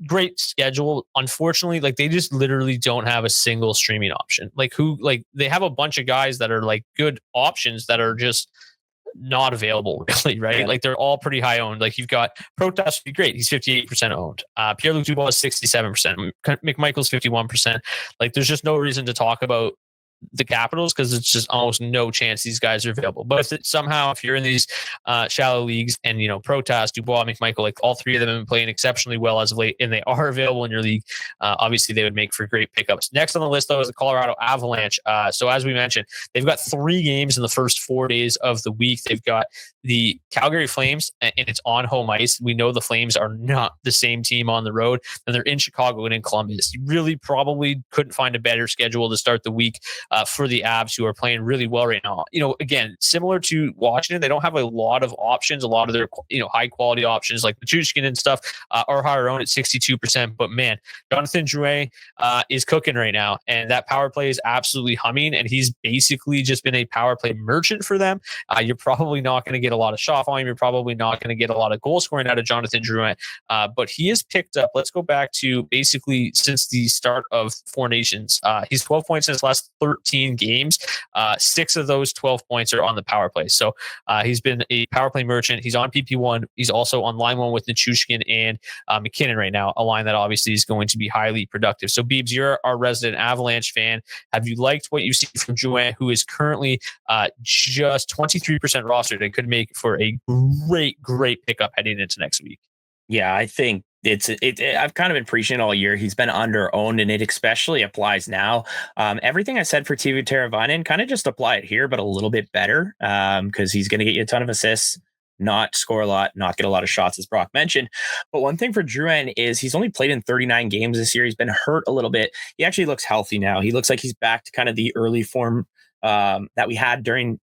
Great schedule. Unfortunately, they just literally don't have a single streaming option. They have a bunch of guys that are good options that are just not available really, right? Yeah. They're all pretty high owned. You've got Protas, be great. He's 58% owned. Pierre-Luc Dubois is 67%. McMichael's 51%. There's just no reason to talk about the Capitals because it's just almost no chance these guys are available. But if you're in these shallow leagues and Protas, Dubois, McMichael, all 3 of them have been playing exceptionally well as of late, and they are available in your league, obviously they would make for great pickups. Next on the list though is the Colorado Avalanche. So as we mentioned, they've got 3 games in the first 4 days of the week. They've got the Calgary Flames, and it's on home ice. We know the Flames are not the same team on the road, and they're in Chicago and in Columbus. You really probably couldn't find a better schedule to start the week for the Avs, who are playing really well right now. Again, similar to Washington, they don't have a lot of options. A lot of their high quality options like Machushkin and stuff are higher owned at 62%. But man, Jonathan Drouin is cooking right now, and that power play is absolutely humming. And he's basically just been a power play merchant for them. You're probably not going to get a lot of shot volume. You're probably not going to get a lot of goal scoring out of Jonathan Drouin. But he has picked up. Let's go back to basically since the start of 4 Nations. He's 12 points in his last 13 games. 6 of those 12 points are on the power play. So he's been a power play merchant. He's on PP1. He's also on line one with Nichushkin and McKinnon right now, a line that obviously is going to be highly productive. So Beebs, you're our resident Avalanche fan. Have you liked what you see from Drouin, who is currently just 23% rostered and could make for a great pickup heading into next week? Yeah, I think I've kind of been preaching all year. He's been under owned, and it especially applies now. Everything I said for Teuvo Teravainen, kind of just apply it here, but a little bit better, because he's going to get you a ton of assists, not score a lot, not get a lot of shots, as Brock mentioned. But one thing for Drouin is he's only played in 39 games this year. He's been hurt a little bit. He actually looks healthy now. He looks like he's back to kind of the early form that we had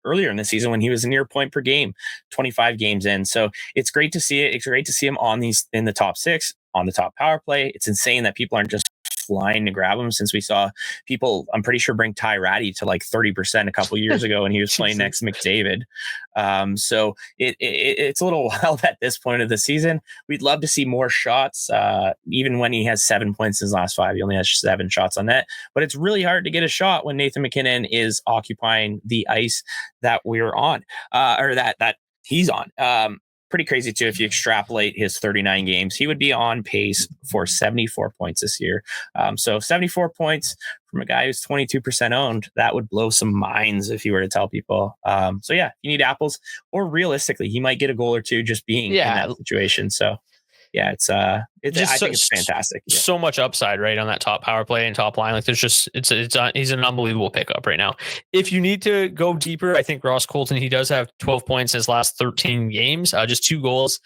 earlier in the season when he was a near point per game, 25 games in. So it's great to see it. It's great to see him in the top 6 on the top power play. It's insane that people aren't just flying to grab him, since we saw people, I'm pretty sure, bring Ty Ratty to like 30% a couple years ago when he was playing next to McDavid. So it's a little wild at this point of the season. We'd love to see more shots. Even when he has 7 points in his last 5, he only has 7 shots on net. But it's really hard to get a shot when Nathan McKinnon is occupying the ice that we're on, or that he's on. Pretty crazy too. If you extrapolate his 39 games, he would be on pace for 74 points this year. So 74 points from a guy who's 22% owned, that would blow some minds if you were to tell people. So yeah, you need apples, or realistically, he might get a goal or two just being in that situation. So yeah, I think it's fantastic. Yeah. So much upside, right, on that top power play and top line. Like there's just he's an unbelievable pickup right now. If you need to go deeper, I think Ross Colton, he does have 12 points in his last 13 games, just 2 goals.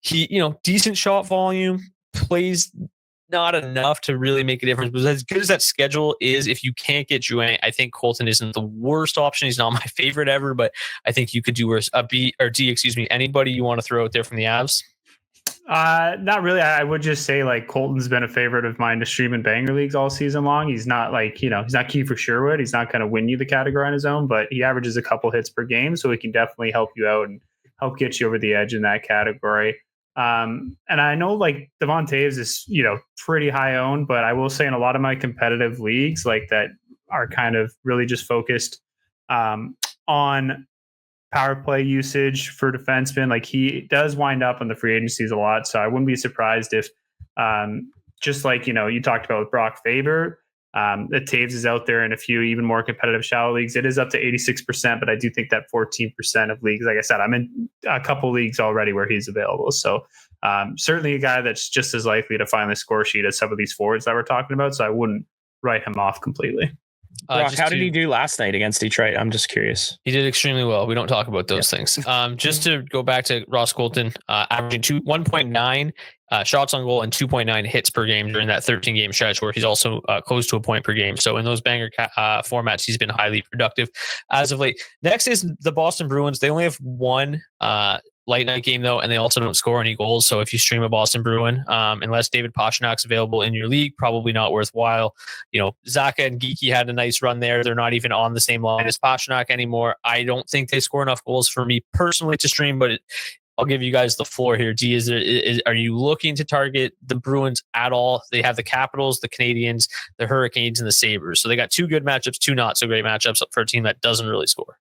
He, decent shot volume, plays not enough to really make a difference. But as good as that schedule is, if you can't get Drouin, I think Colton isn't the worst option. He's not my favorite ever, but I think you could do worse. D, anybody you want to throw out there from the Avs? Not really. I would just say like Colton's been a favorite of mine to stream in banger leagues all season long. He's not like, he's not Kiefer Sherwood. He's not going to win you the category on his own, but he averages a couple hits per game. So he can definitely help you out and help get you over the edge in that category. And I know like Devon Toews is, pretty high owned, but I will say in a lot of my competitive leagues like that are kind of really just focused on power play usage for defensemen. Like he does wind up on the free agencies a lot. So I wouldn't be surprised if just like, you talked about with Brock Faber, that Toews is out there in a few even more competitive shallow leagues. It is up to 86%, but I do think that 14% of leagues, like I said, I'm in a couple leagues already where he's available. So certainly a guy that's just as likely to find the score sheet as some of these forwards that we're talking about. So I wouldn't write him off completely. Brock, how did he do last night against Detroit? I'm just curious. He did extremely well. We don't talk about those things. Just to go back to Ross Colton, averaging 1.9 shots on goal and 2.9 hits per game during that 13-game stretch, where he's also close to a point per game. So in those banger formats, he's been highly productive as of late. Next is the Boston Bruins. They only have one light night game though, and they also don't score any goals. So if you stream a Boston Bruin, unless David Pastrnak's available in your league, probably not worthwhile. Zaka and Geeky had a nice run there. They're not even on the same line as Pastrnak anymore. I don't think they score enough goals for me personally to stream, but I'll give you guys the floor here. D, are you looking to target the Bruins at all? They have the Capitals, the Canadiens, the Hurricanes, and the Sabres. So they got 2 good matchups, 2 not so great matchups for a team that doesn't really score.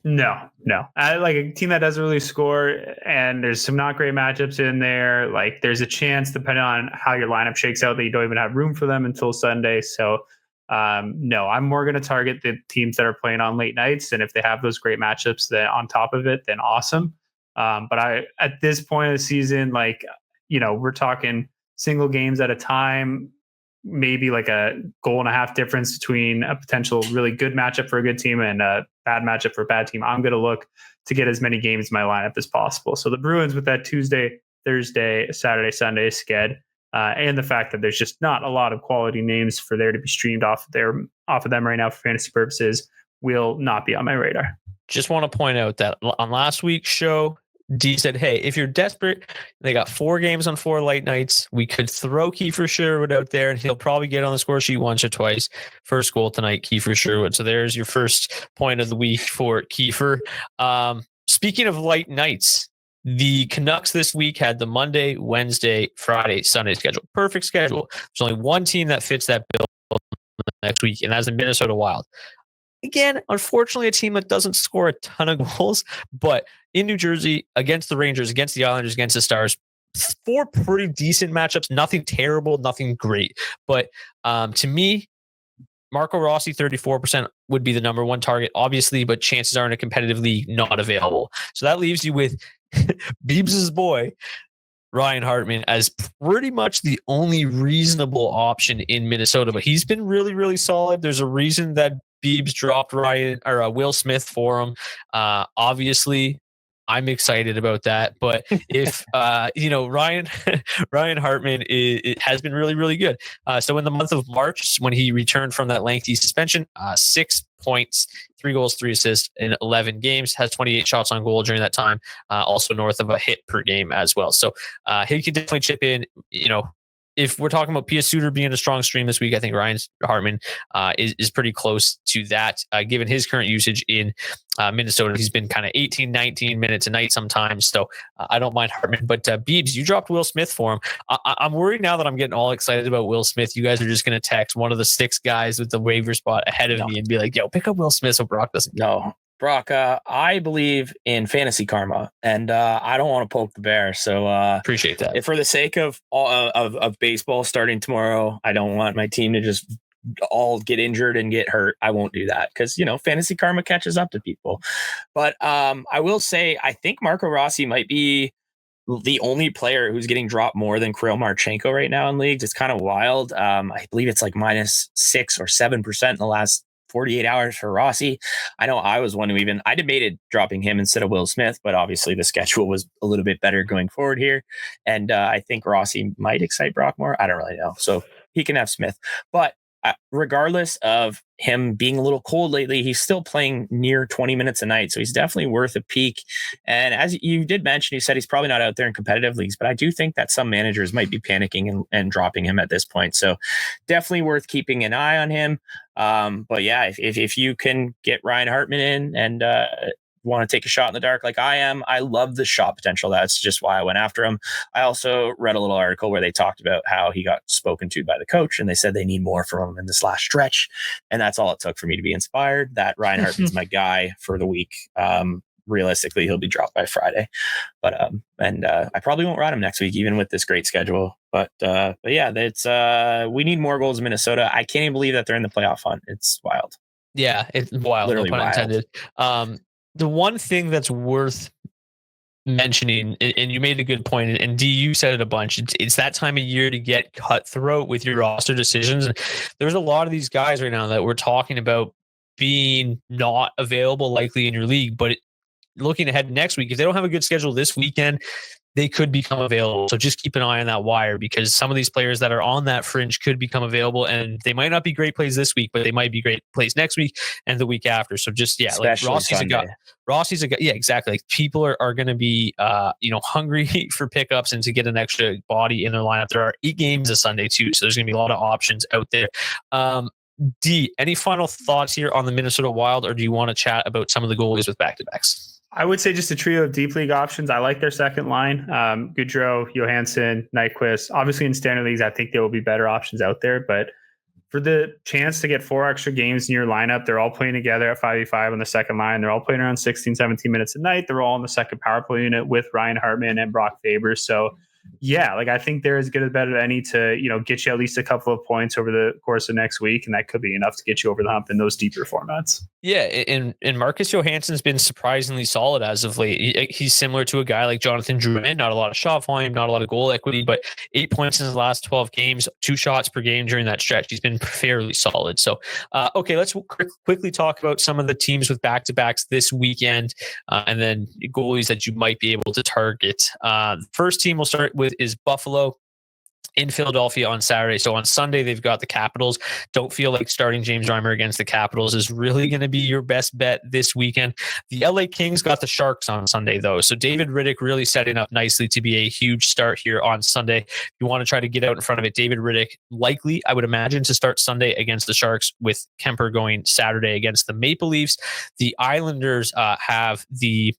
No. I like a team that doesn't really score, and there's some not great matchups in there. Like there's a chance, depending on how your lineup shakes out, that you don't even have room for them until Sunday. So no, I'm more going to target the teams that are playing on late nights. And if they have those great matchups that on top of it, then awesome. But at this point of the season, like, we're talking single games at a time, maybe like a goal and a half difference between a potential really good matchup for a good team and a bad matchup for a bad team. I'm going to look to get as many games in my lineup as possible. So the Bruins with that Tuesday, Thursday, Saturday, Sunday sked, and the fact that there's just not a lot of quality names for there to be streamed off of them right now for fantasy purposes will not be on my radar. Just want to point out that on last week's show, D said, hey, if you're desperate, they got 4 games on 4 light nights. We could throw Kiefer Sherwood out there, and he'll probably get on the score sheet once or twice. First goal tonight, Kiefer Sherwood. So there's your first point of the week for Kiefer. Speaking of light nights, the Canucks this week had the Monday, Wednesday, Friday, Sunday schedule. Perfect schedule. There's only one team that fits that bill next week, and that's the Minnesota Wild. Again, unfortunately, a team that doesn't score a ton of goals, but in New Jersey, against the Rangers, against the Islanders, against the Stars, 4 pretty decent matchups. Nothing terrible, nothing great. But to me, Marco Rossi, 34% would be the number one target, obviously, but chances are in a competitive league, not available. So that leaves you with Beebs' boy, Ryan Hartman, as pretty much the only reasonable option in Minnesota. But he's been really, really solid. There's a reason that Beebs dropped Will Smith for him. Obviously, I'm excited about that. But if Ryan Hartman has been really, really good. So in the month of March, when he returned from that lengthy suspension, 6 points, 3 goals, 3 assists in 11 games, has 28 shots on goal during that time, also north of a hit per game as well. So he can definitely chip in. If we're talking about Pia Suter being a strong stream this week, I think Ryan Hartman is pretty close to that, given his current usage in Minnesota. He's been kind of 18, 19 minutes a night sometimes. So I don't mind Hartman. But Beebs, you dropped Will Smith for him. I'm worried now that I'm getting all excited about Will Smith. You guys are just going to text one of the 6 guys with the waiver spot ahead of me and be like, yo, pick up Will Smith so Brock doesn't. No. Brock, I believe in fantasy karma, and I don't want to poke the bear. So appreciate that. For the sake of baseball starting tomorrow, I don't want my team to just all get injured and get hurt. I won't do that because fantasy karma catches up to people. But I will say I think Marco Rossi might be the only player who's getting dropped more than Kirill Marchenko right now in leagues. It's kind of wild. I believe it's like -6 or 7% in the last 48 hours for Rossi. I know I was one who I debated dropping him instead of Will Smith, but obviously the schedule was a little bit better going forward here. And I think Rossi might excite Brock more. I don't really know. So he can have Smith. But regardless of him being a little cold lately, he's still playing near 20 minutes a night. So he's definitely worth a peek. And as you did mention, you said he's probably not out there in competitive leagues, but I do think that some managers might be panicking and dropping him at this point. So definitely worth keeping an eye on him. But yeah, if you can get Ryan Hartman in and want to take a shot in the dark like I am, I love the shot potential. That's just why I went after him. I also read a little article where they talked about how he got spoken to by the coach, and they said they need more from him in this last stretch. And that's all it took for me to be inspired that Ryan Hartman's my guy for the week. Realistically, he'll be dropped by Friday, but I probably won't ride him next week, even with this great schedule. But yeah, it's we need more goals in Minnesota. I can't even believe that they're in the playoff hunt. It's wild. Yeah, it's wild. Literally no pun wild. Intended. The one thing that's worth mentioning, and you made a good point, and D, you said it a bunch, it's that time of year to get cutthroat with your roster decisions. And there's a lot of these guys right now that we're talking about being not available likely in your league, but looking ahead next week, if they don't have a good schedule this weekend, they could become available. So just keep an eye on that wire, because some of these players that are on that fringe could become available, and they might not be great plays this week, but they might be great plays next week and the week after. So just, yeah, especially like Rossi's Sunday. Rossi's a guy. Yeah, exactly. Like people are going to be, hungry for pickups and to get an extra body in their lineup. There are 8 games this Sunday too. So there's going to be a lot of options out there. D, any final thoughts here on the Minnesota Wild, or do you want to chat about some of the goalies with back-to-backs? I would say just a trio of deep league options. I like their second line. Goudreau, Johansson, Nyquist. Obviously in standard leagues, I think there will be better options out there, but for the chance to get 4 extra games in your lineup, they're all playing together at 5v5 on the second line. They're all playing around 16, 17 minutes a night. They're all in the second power play unit with Ryan Hartman and Brock Faber. So yeah, like I think they're as good a bet as any to, get you at least a couple of points over the course of next week. And that could be enough to get you over the hump in those deeper formats. Yeah. And Marcus Johansson's been surprisingly solid as of late. He's similar to a guy like Jonathan Drouin, not a lot of shot volume, not a lot of goal equity, but 8 points in his last 12 games, 2 shots per game during that stretch. He's been fairly solid. So, okay, let's quickly talk about some of the teams with back-to-backs this weekend, and then goalies that you might be able to target. The first team we'll start with is Buffalo in Philadelphia on Saturday. So on Sunday, they've got the Capitals. Don't feel like starting James Reimer against the Capitals is really going to be your best bet this weekend. The LA Kings got the Sharks on Sunday, though. So David Riddick really setting up nicely to be a huge start here on Sunday. If you want to try to get out in front of it, David Riddick likely, I would imagine, to start Sunday against the Sharks, with Kemper going Saturday against the Maple Leafs. The Islanders have the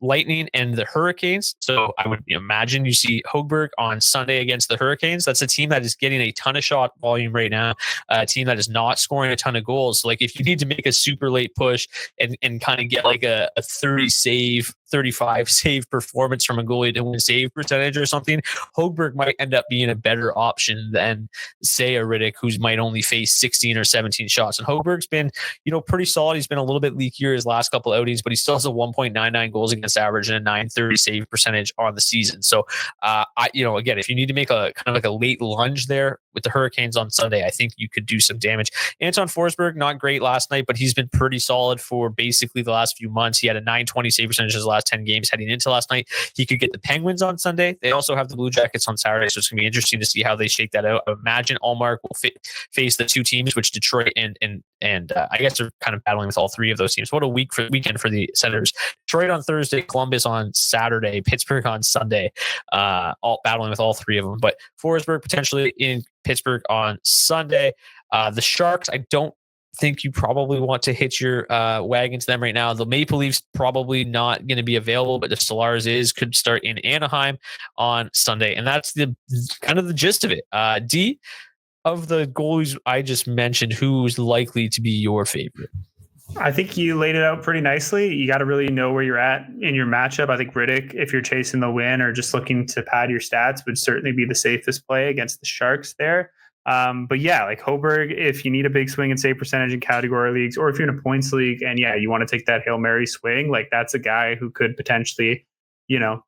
Lightning and the Hurricanes. So I would imagine you see Hogberg on Sunday against the Hurricanes. That's a team that is getting a ton of shot volume right now, a team that is not scoring a ton of goals. So like if you need to make a super late push and kind of get like a 30 save, 35 save performance from a goalie to win save percentage or something, Hogberg might end up being a better option than say a Riddick, who's might only face 16 or 17 shots. And Hogberg's been, pretty solid. He's been a little bit leakier his last couple outings, but he still has a 1.99 goals against average and a 930 save percentage on the season. So again, if you need to make a kind of like a late lunge there with the Hurricanes on Sunday, I think you could do some damage. Anton Forsberg, not great last night, but he's been pretty solid for basically the last few months. He had a 920 save percentage his last 10 games heading into last night. He could get the Penguins on Sunday. They also have the Blue Jackets on Saturday, so it's going to be interesting to see how they shake that out. I imagine Allmark will face the two teams, which Detroit and I guess they're kind of battling with all three of those teams. What a weekend for the Senators. Detroit on Thursday, Columbus on Saturday, Pittsburgh on Sunday, all battling with all three of them. But Forsberg potentially in Pittsburgh on Sunday. The Sharks, I don't think you probably want to hitch your wagon to them right now. The Maple Leafs probably not going to be available, but if Stellaris could start in Anaheim on Sunday. And that's the kind of the gist of it. D, of the goalies I just mentioned, who's likely to be your favorite? I think you laid it out pretty nicely. You got to really know where you're at in your matchup. I think Riddick, if you're chasing the win or just looking to pad your stats, would certainly be the safest play against the Sharks there. But yeah, like Hoberg, if you need a big swing and save percentage in category leagues, or if you're in a points league and you want to take that Hail Mary swing, like that's a guy who could potentially,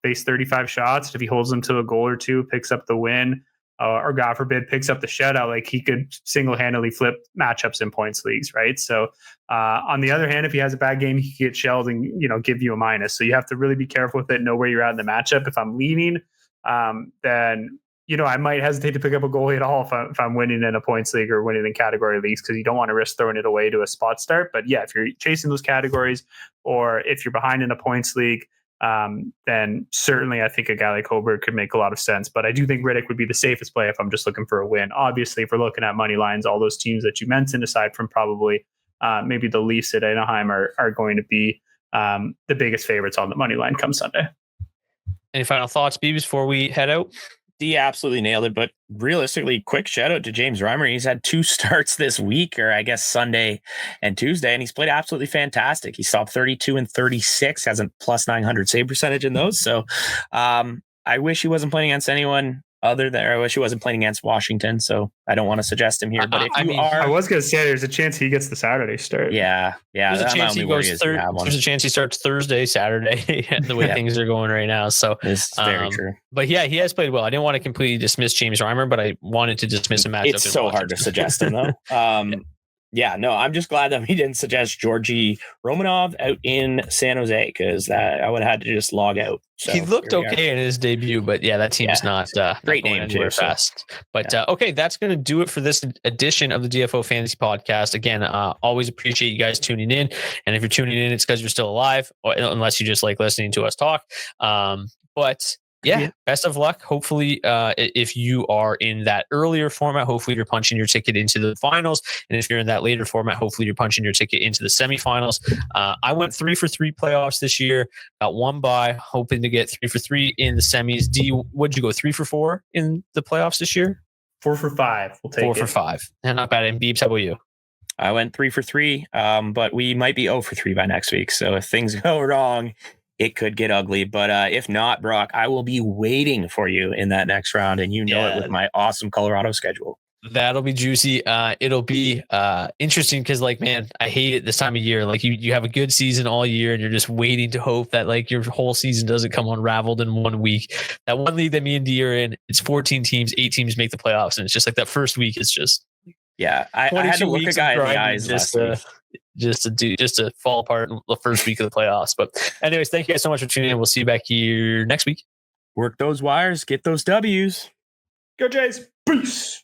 face 35 shots. If he holds them to a goal or two, picks up the win, or God forbid, picks up the shutout, like he could single-handedly flip matchups in points leagues, right? So on the other hand, if he has a bad game, he could get shelled and, give you a minus. So you have to really be careful with it, know where you're at in the matchup. If I'm leading, then I might hesitate to pick up a goalie at all if I'm winning in a points league or winning in category leagues, because you don't want to risk throwing it away to a spot start. But yeah, if you're chasing those categories, or if you're behind in a points league, then certainly I think a guy like Hoberg could make a lot of sense. But I do think Riddick would be the safest play if I'm just looking for a win. Obviously, if we're looking at money lines, all those teams that you mentioned, aside from probably maybe the Leafs at Anaheim, are going to be the biggest favorites on the money line come Sunday. Any final thoughts, Beebs, before we head out? D absolutely nailed it, but realistically, quick shout out to James Reimer. He's had 2 starts this week, or I guess Sunday and Tuesday, and he's played absolutely fantastic. He stopped 32 and 36, has a plus 900 save percentage in those. So I wish he wasn't playing against anyone other than, or I wish he wasn't playing against Washington. So I don't want to suggest him here. But if I was going to say there's a chance he gets the Saturday start. Yeah. There's a chance he goes there's a chance he starts Thursday, Saturday, and the way things are going right now. So it's very true. But yeah, he has played well. I didn't want to completely dismiss James Reimer, but I wanted to dismiss a matchup. It's so hard to suggest him though. I'm just glad that we didn't suggest Georgi Romanov out in San Jose, because I would have had to just log out. So he looked okay in his debut, but that team's not great name too. Fast. But okay, that's going to do it for this edition of the DFO Fantasy Podcast. Again, always appreciate you guys tuning in, and if you're tuning in, it's because you're still alive, unless you just like listening to us talk. But best of luck. Hopefully, if you are in that earlier format, hopefully you're punching your ticket into the finals. And if you're in that later format, hopefully you're punching your ticket into the semifinals. I went 3 for 3 playoffs this year. Got 1 bye, hoping to get 3 for 3 in the semis. D, what'd you go 3 for 4 in the playoffs this year? 4 for 5. We'll take 4 for 5. And not bad. And Beebs, how about you? I went 3 for 3, but we might be 0 for 3 by next week. So if things go wrong, it could get ugly. But if not, Brock, I will be waiting for you in that next round. And it with my awesome Colorado schedule. That'll be juicy. It'll be interesting because, man, I hate it this time of year. Like you have a good season all year and you're just waiting to hope that your whole season doesn't come unraveled in 1 week. That one league that me and D are in, it's 14 teams, 8 teams make the playoffs. And it's just that first week is just... Yeah, I had to look a guy in the eyes just to fall apart in the first week of the playoffs. But anyways, thank you guys so much for tuning in. We'll see you back here next week. Work those wires, get those W's. Go Jays. Peace.